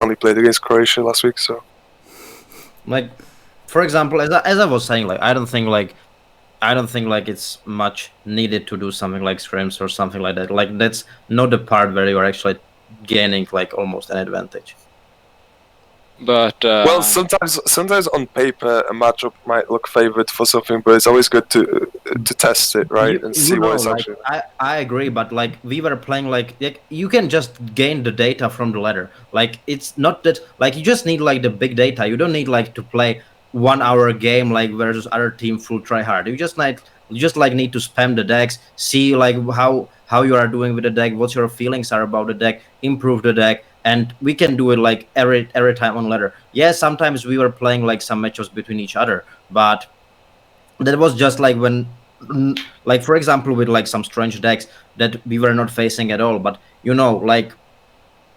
only played against Croatia last week, so Like, for example, as I was saying, like I don't think like it's much needed to do something like scrims or something like that. Like that's not the part where you are actually gaining like almost an advantage. But well, sometimes on paper a matchup might look favored for something, but it's always good to test it, right, and see what it's Like actually. I agree, but like we were playing like you can just gain the data from the ladder. Like it's not that like you just need like the big data. You don't need like to play 1 hour game like versus other team full try hard. You just like need to spam the decks, see like how you are doing with the deck, what your feelings are about the deck, improve the deck, and we can do it like every time on ladder. Yeah, sometimes we were playing like some matches between each other, but that was just like when like for example with like some strange decks that we were not facing at all. But like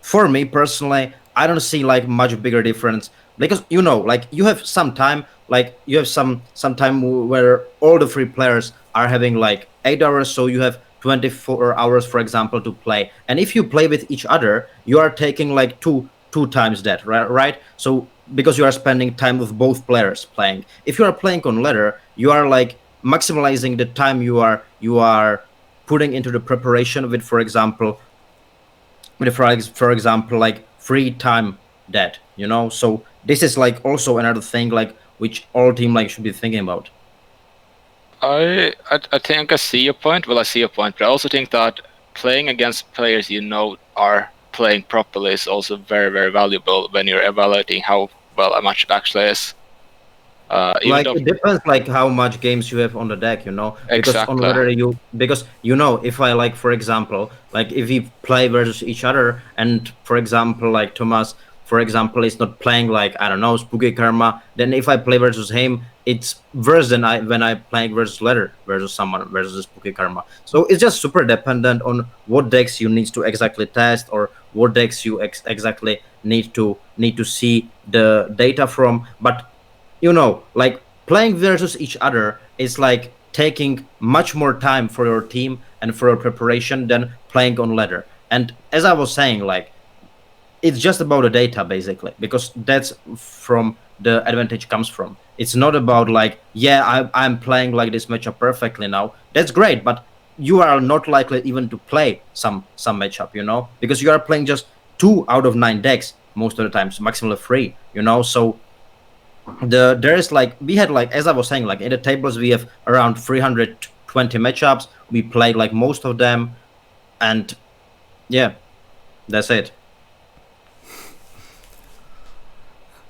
for me personally, I don't see like much bigger difference because like you have some time, like you have some time where all the three players are having like 8 hours, so you have 24 hours for example to play. And if you play with each other, you are taking like two times that, right? So because you are spending time with both players playing. If you are playing on ladder, you are like maximizing the time you are putting into the preparation with, for example, for example, like free time that, so this is like also another thing like which all team like should be thinking about. I think I see your point. Well, I see your point, but I also think that playing against players are playing properly is also very, very valuable when you're evaluating how well a match actually is. Like it depends like how much games you have on the deck, because on Exactly. whether because if I like for example like if we play versus each other and for example like Thomas for example is not playing like I don't know Spooky Karma, then if I play versus him it's worse than when I playing versus Letter versus someone versus Spooky Karma. So it's just super dependent on what decks you need to exactly test or what decks you exactly need to see the data from. But like playing versus each other is like taking much more time for your team and for your preparation than playing on ladder. And as I was saying, like it's just about the data basically, because that's from the advantage comes from. It's not about like, yeah, I'm playing like this matchup perfectly now. That's great, but you are not likely even to play some matchup, because you are playing just 2 out of 9 decks most of the times, maximally 3, so there is like we had like as I was saying like in the tables we have around 320 matchups. We played like most of them, and yeah, that's it.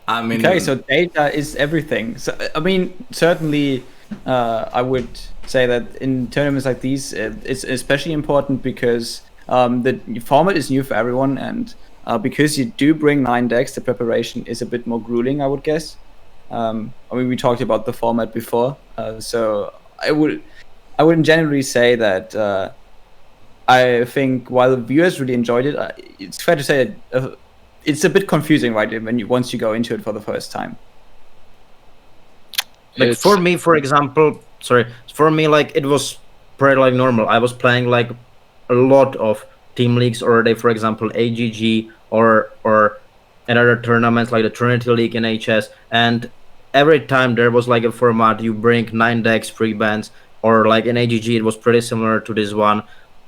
I mean, Okay, so data is everything. So I mean, certainly, I would say that in tournaments like these, it's especially important because the format is new for everyone, and because you do bring 9 decks, the preparation is a bit more grueling, I would guess. I mean, we talked about the format before, so I wouldn't generally say that. I think while viewers really enjoyed it, it's fair to say that, it's a bit confusing, right? Once you go into it for the first time. Like for me, for example, for me like it was pretty like normal. I was playing like a lot of team leagues already, for example AGG or another tournaments like the Trinity League in HS, and every time there was like a format you bring 9 decks free bands, or like in AGG it was pretty similar to this one,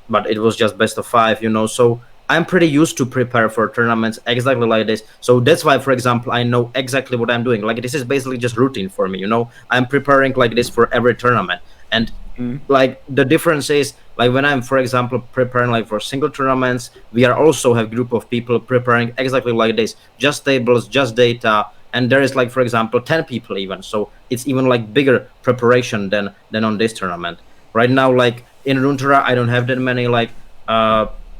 but it was just best of 5, so I'm pretty used to prepare for tournaments exactly like this. So that's why, for example, I know exactly what I'm doing. Like this is basically just routine for me, I'm preparing like this for every tournament. And like the difference is like when I'm, for example, preparing like for single tournaments, we are also have group of people preparing exactly like this, just tables, just data, and there is like, for example, 10 people even. So it's even like bigger preparation than on this tournament. Right now, like in Runeterra, I don't have that many like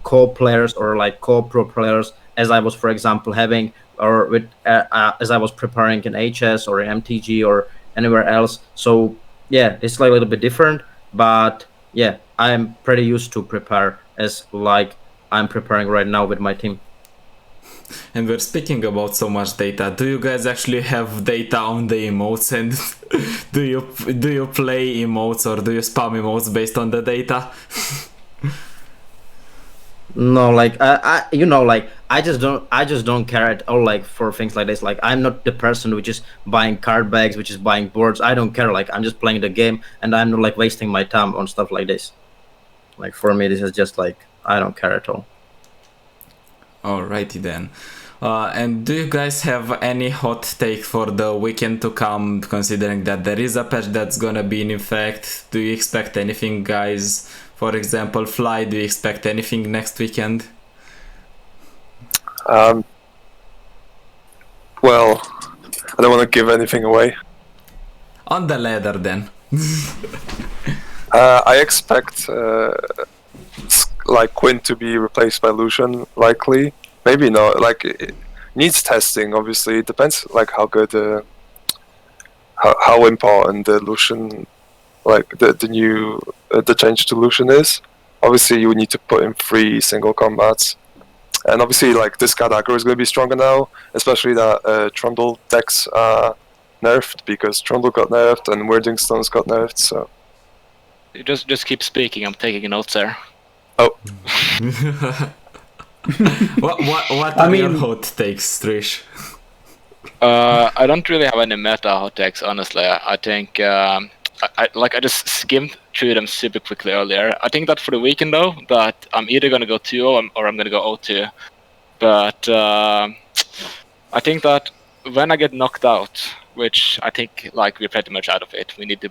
co-players or like co-pro players as I was, for example, having or with as I was preparing in HS or in MTG or anywhere else. So yeah, it's like a little bit different, but yeah, I'm pretty used to prepare as like I'm preparing right now with my team. and we're speaking about so much data. Do you guys actually have data on the emotes, and do you play emotes or do you spam emotes based on the data? No, like like I just don't care at all like for things like this. Like I'm not the person which is buying card bags, which is buying boards. I don't care. Like I'm just playing the game, and I'm not like wasting my time on stuff like this. Like for me, this is just like I don't care at all. Alrighty then. And do you guys have any hot take for the weekend to come, considering that there is a patch that's gonna be in effect? Do you expect anything, guys? For example, Fly, do you expect anything next weekend? Well, I don't want to give anything away. On the ladder then. I expect like Quinn to be replaced by Lucian, likely. Maybe not. Like it needs testing. Obviously, it depends. Like how good, how important the Lucian, like the new the change to Lucian is. Obviously, you would need to put in 3 single combats, and obviously, like this card aggro is going to be stronger now, especially that Trundle decks are nerfed because Trundle got nerfed and Wording Stones got nerfed. So You just keep speaking. I'm taking notes there. oh. What are your hot takes, Trish? I don't really have any meta hot takes, honestly. I think I just skimmed through them super quickly earlier. I think that for the weekend though, that I'm either gonna go 2-0 or I'm gonna go 0-2. But I think that when I get knocked out, which I think like we're pretty much out of it, we need to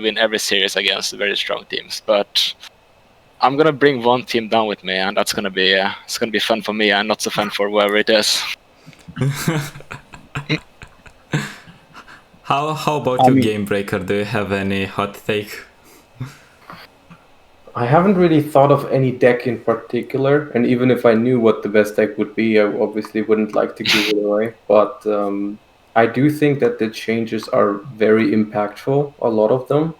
win every series against very strong teams. But I'm gonna bring one team down with me, and that's gonna be it's gonna be fun for me and not so fun for whoever it is. How about you, Game Breaker? Do you have any hot take? I haven't really thought of any deck in particular, and even if I knew what the best deck would be, I obviously wouldn't like to give it away. But I do think that the changes are very impactful, a lot of them,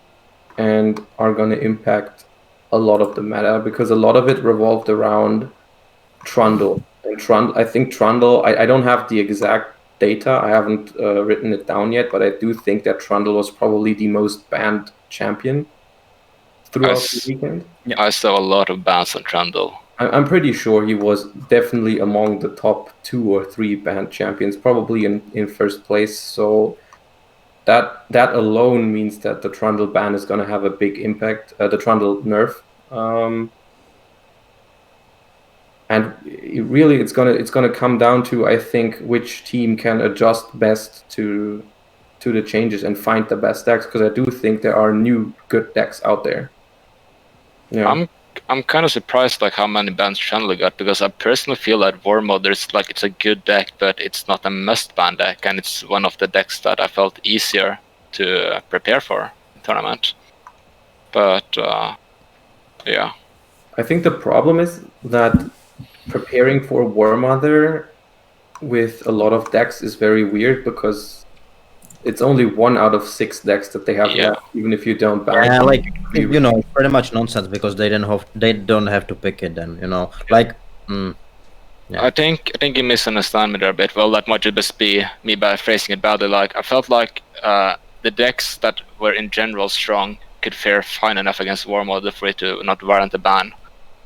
and are going to impact a lot of the meta, because a lot of it revolved around Trundle. And I think Trundle, I don't have the exact data, I haven't written it down yet, but I do think that Trundle was probably the most banned champion throughout the weekend. I saw a lot of bans on Trundle. I'm pretty sure he was definitely among the top 2 or 3 banned champions, probably in first place. So that alone means that the Trundle ban is going to have a big impact, the Trundle nerf. And it's gonna come down to, I think, which team can adjust best to the changes and find the best decks, because I do think there are new good decks out there. Yeah. I'm kind of surprised like how many bans Trundle got, because I personally feel that War Mother is like it's a good deck, but it's not a must ban deck, and it's one of the decks that I felt easier to prepare for in tournament. But yeah, I think the problem is that preparing for War Mother with a lot of decks is very weird, because it's only 1 out of 6 decks that they have left, even if you don't ban Yeah, it. like you know, it's pretty much nonsense because they don't have to pick it then, you know. Like yeah. I think you misunderstand me there a bit. Well, that might just be me by phrasing it badly. Like I felt like the decks that were in general strong could fare fine enough against War Mother for it to not warrant a ban.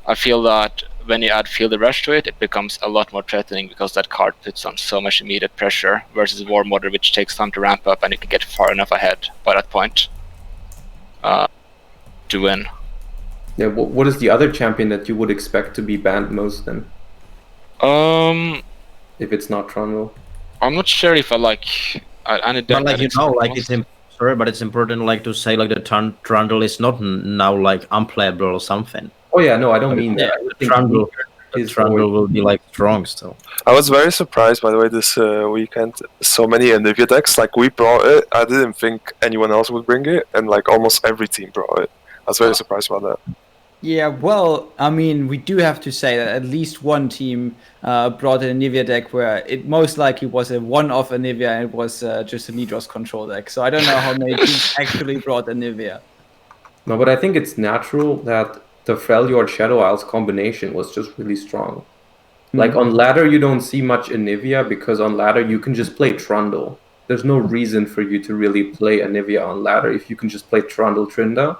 I feel that when you add Field of Rush to it, it becomes a lot more threatening, because that card puts on so much immediate pressure, versus War Mother, which takes time to ramp up and you can get far enough ahead by that point to win. Yeah, what is the other champion that you would expect to be banned most then? If it's not Trundle? I'm not sure if I like any deck. But like you know, like it's important like to say like the Trundle is not now like unplayable or something. Oh yeah, no, I don't mean that. I think Trundle will be like strong still. I was very surprised, by the way, this weekend. So many Anivia decks, like we brought it. I didn't think anyone else would bring it, and like almost every team brought it. I was very surprised about that. Yeah, well, I mean, we do have to say that at least one team brought an Anivia deck where it most likely was a one-off Anivia, and it was just a Nidros control deck. So I don't know how many teams actually brought Anivia. No, but I think it's natural that the Freljord Shadow Isles combination was just really strong. Like on ladder, you don't see much Anivia, because on ladder you can just play Trundle. There's no reason for you to really play Anivia on ladder if you can just play Trundle Trinda.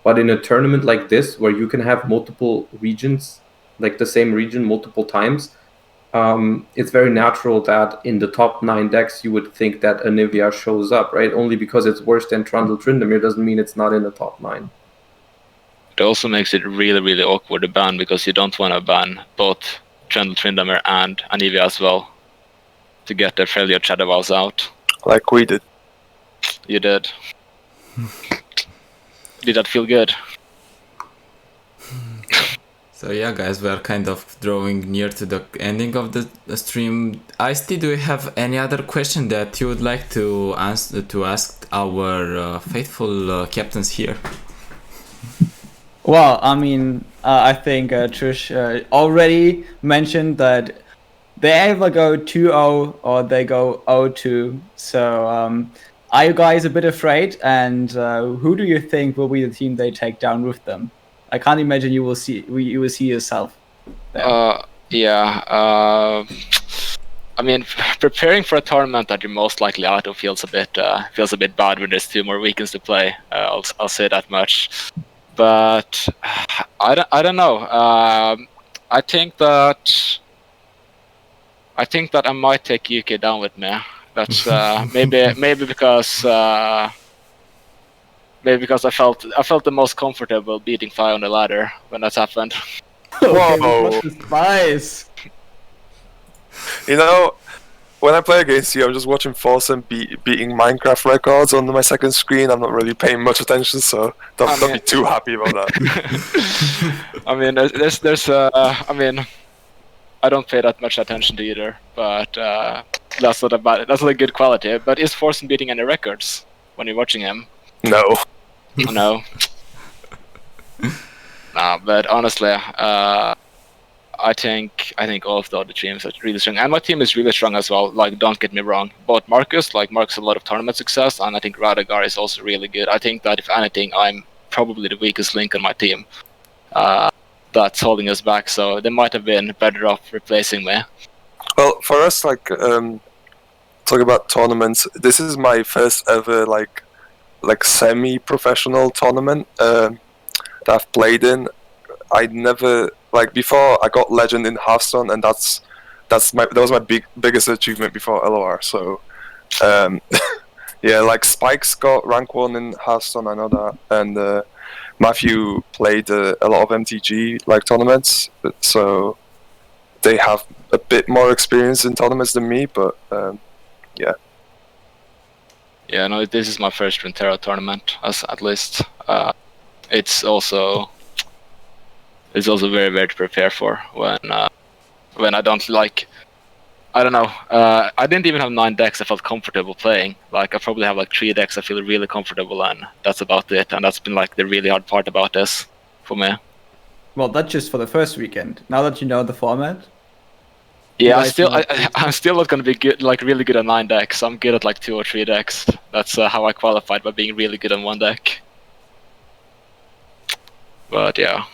But in a tournament like this, where you can have multiple regions, like the same region multiple times, it's very natural that in the top 9 decks you would think that Anivia shows up, right? Only because it's worse than Trundle Tryndamere doesn't mean it's not in the top 9. It also makes it really, really awkward to ban because you don't want to ban both Trundle Tryndamere and Anivia as well to get the Freljord Shadowvows out. Like we did. You did. Did that feel good? So yeah, guys, we are kind of drawing near to the ending of the stream. Ice-T, do you have any other question that you would like to ask our faithful captains here? Well, I mean, I think Trish already mentioned that they either go 2-0 or they go 0-2. So are you guys a bit afraid? And who do you think will be the team they take down with them? I can't imagine you will see yourself there. I mean, preparing for a tournament that you're most likely out of feels a bit bad when there's 2 more weekends to play. I'll say that much. But I don't know. I think that I might take UK down with me. That's maybe because I felt the most comfortable beating Fi on the ladder when that's happened. Whoa. Spice. You know, when I play against you, I'm just watching Forsen beating Minecraft records on my second screen. I'm not really paying much attention, so don't be too happy about that. I mean, I mean, I don't pay that much attention to either, but that's not a good quality. But is Forsen beating any records when you're watching him? No. No. Nah, but honestly, I think all of the other teams are really strong, and my team is really strong as well. Like, don't get me wrong, both Marcus has a lot of tournament success, and I think Radagar is also really good. I think that if anything, I'm probably the weakest link on my team that's holding us back. So they might have been better off replacing me. Well, for us, like talking about tournaments, this is my first ever like semi-professional tournament that I've played in. I never before I got Legend in Hearthstone, and that was my biggest achievement before LOR. So yeah, like Spike's got rank 1 in Hearthstone, I know that, and Matthew played a lot of MTG tournaments, so they have a bit more experience in tournaments than me. But yeah. Yeah, no, this is my first Runeterra tournament, at least. It's also very, very to prepare for when I don't I don't know. I didn't even have 9 decks I felt comfortable playing. Like, I probably have 3 decks I feel really comfortable, and that's about it. And that's been the really hard part about this for me. Well, that's just for the first weekend. Now that you know the format. Yeah, I'm still not gonna be good, really good at 9 decks. I'm good at 2 or 3 decks. That's how I qualified, by being really good on 1 deck. But yeah,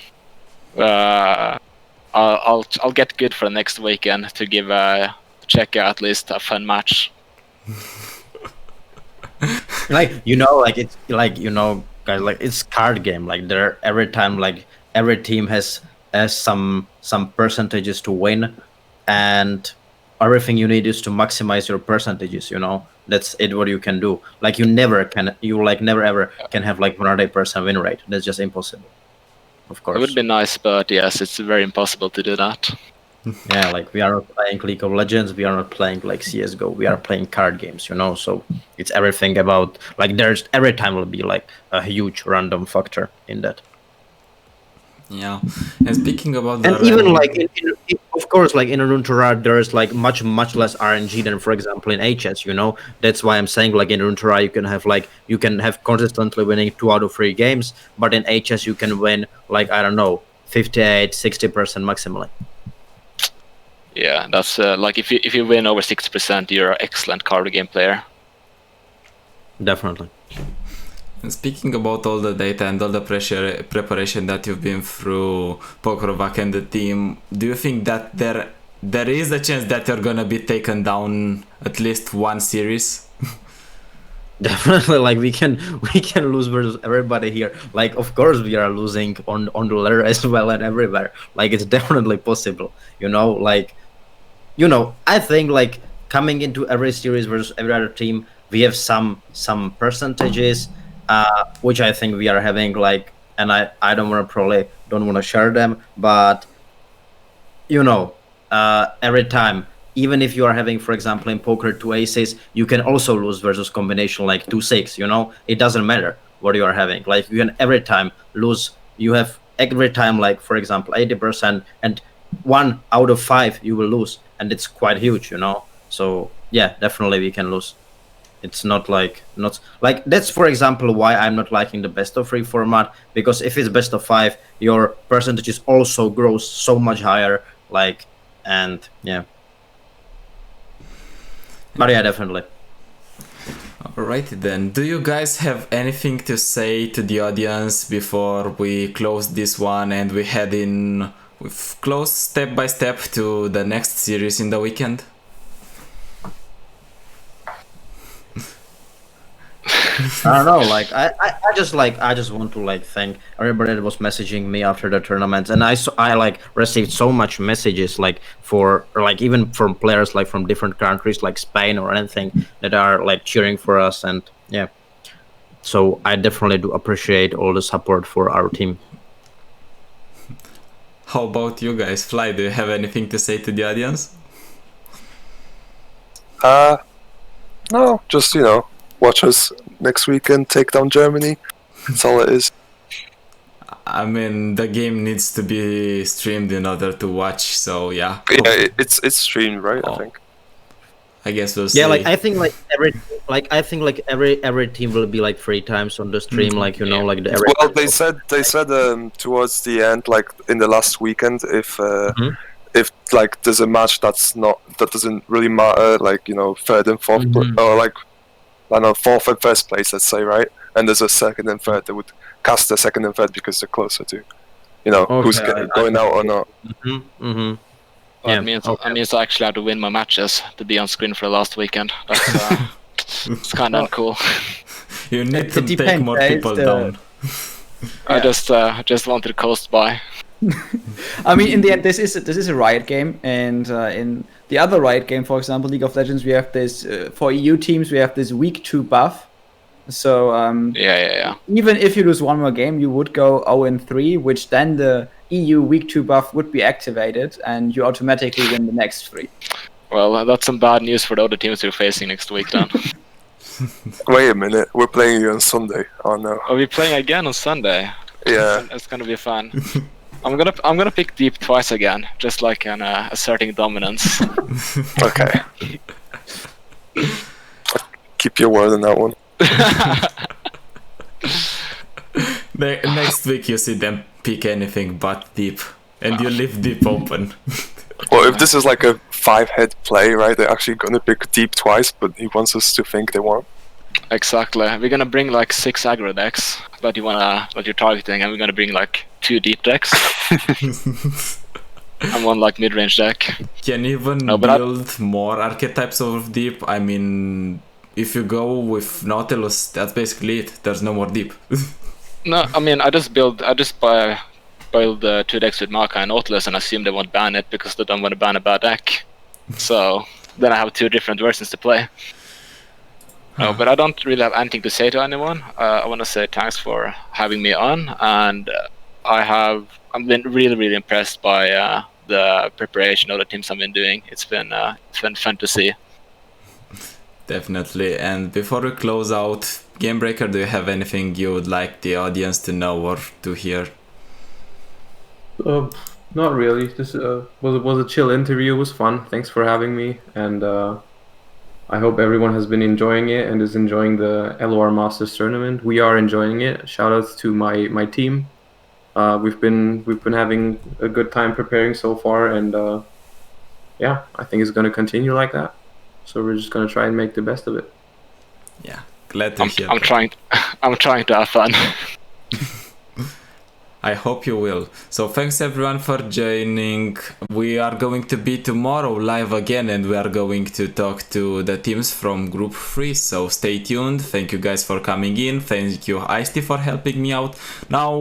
I'll get good for the next weekend to give Czechia at least a fun match. It's guys, it's card game. There every time, every team has some percentages to win, and everything you need is to maximize your percentages. That's it. What you can do. You never ever can have 100% win rate. That's just impossible. Of course. It would be nice, but yes, it's very impossible to do that. Yeah, we are not playing League of Legends, we are not playing CSGO, we are playing card games, so it's everything about, there's every time will be a huge random factor in that. Yeah, and speaking about the... And even of course, in Runeterra, there's much less RNG than, for example, in HS, That's why I'm saying, in Runeterra, you can have consistently winning 2 out of 3 games, but in HS, you can win, I don't know, 58, 60% maximally. Yeah, that's, if you win over 60%, you're an excellent card game player. Definitely. And speaking about all the data and all the preparation that you've been through, Pokrovac and the team, do you think that there is a chance that you're gonna be taken down at least 1 series? Definitely, we can lose versus everybody here. Of course we are losing on the ladder as well and everywhere. It's definitely possible. you know, I think like coming into every series versus every other team, we have some percentages, which I think we are having like, and I don't want to probably don't want to share them, but you know, every time, even if you are having, for example, in poker two aces, you can also lose versus combination like 2-6. You know, it doesn't matter what you are having. Like you can every time lose. You have every time, like for example, 80%, and 1 out of 5 you will lose, and it's quite huge. You know, so yeah, definitely we can lose. It's not like that's, for example, why I'm not liking the best of 3 format, because if it's best of 5, your percentages also grows so much higher, like, and yeah, but yeah, definitely. Alrighty then, do you guys have anything to say to the audience before we close this one and we head in with close step by step to the next series in the weekend? I don't know, like I just want to like thank everybody that was messaging me after the tournament, and I like received so much messages like for, or like even from players like from different countries like Spain or anything, that are like cheering for us, and yeah, so I definitely do appreciate all the support for our team. How about you guys? Fly, do you have anything to say to the audience? No, just, you know, watch us next weekend, take down Germany. That's all it is. I mean, the game needs to be streamed in order to watch, so yeah. Yeah, it's streamed, right? Oh. I think. I guess we'll see. Yeah, like I think like every team will be like 3 times on the stream, like you know, like the every. Well, they said towards the end, like in the last weekend, if like there's a match that doesn't really matter, like, you know, third and fourth or like, I don't know, fourth and first place, let's say, right? And there's a second and third, they would cast the second and third because they're closer to, you know, who's going out or not. Well, Yeah, it means I actually have to win my matches to be on screen for the last weekend. That's it's kind of uncool. You need It to take depends, more right? people down. I just wanted to coast by. I mean, in the end, this is a Riot game, and in the other Riot game, for example, League of Legends, we have this for EU teams, we have this week 2 buff. So Yeah. even if you lose one more game, you would go 0-3, which then the EU week 2 buff would be activated, and you automatically win the next 3. Well, that's some bad news for the other teams we're facing next week then. Wait a minute, we're playing you on Sunday. Oh no. Are we playing again on Sunday? Yeah. It's gonna be fun. I'm gonna pick deep twice again, just like an asserting dominance. Okay. Keep your word on that one. Next week you see them pick anything but deep, and you leave deep open. Well, if this is like a 5-head play, right, they're actually gonna pick deep twice, but he wants us to think they won't. Exactly. We're gonna bring like 6 aggro decks that you're targeting, and we're gonna bring like 2 deep decks and 1 like mid-range deck. Can you even build more archetypes of deep? I mean, if you go with Nautilus, that's basically it. There's no more deep. No, I mean I just build 2 decks with Maka and Nautilus and assume they won't ban it because they don't want to ban a bad deck. So then I have 2 different versions to play. No, but I don't really have anything to say to anyone. I want to say thanks for having me on, and I've been really impressed by the preparation of the teams I've been doing. It's been fun to see. Definitely. And before we close out, Gamebreaker, do you have anything you would like the audience to know or to hear? Not really. This was a chill interview. It was fun. Thanks for having me, and I hope everyone has been enjoying it and is enjoying the LOR Masters tournament. We are enjoying it. Shout outs to my team. We've been having a good time preparing so far, and yeah, I think it's gonna continue like that. So we're just gonna try and make the best of it. Yeah, glad to hear. I'm trying to have fun. I hope you will. So thanks everyone for joining. We are going to be tomorrow live again, and we are going to talk to the teams from Group 3. So stay tuned. Thank you guys for coming in. Thank you, Ice-T, for helping me out. Now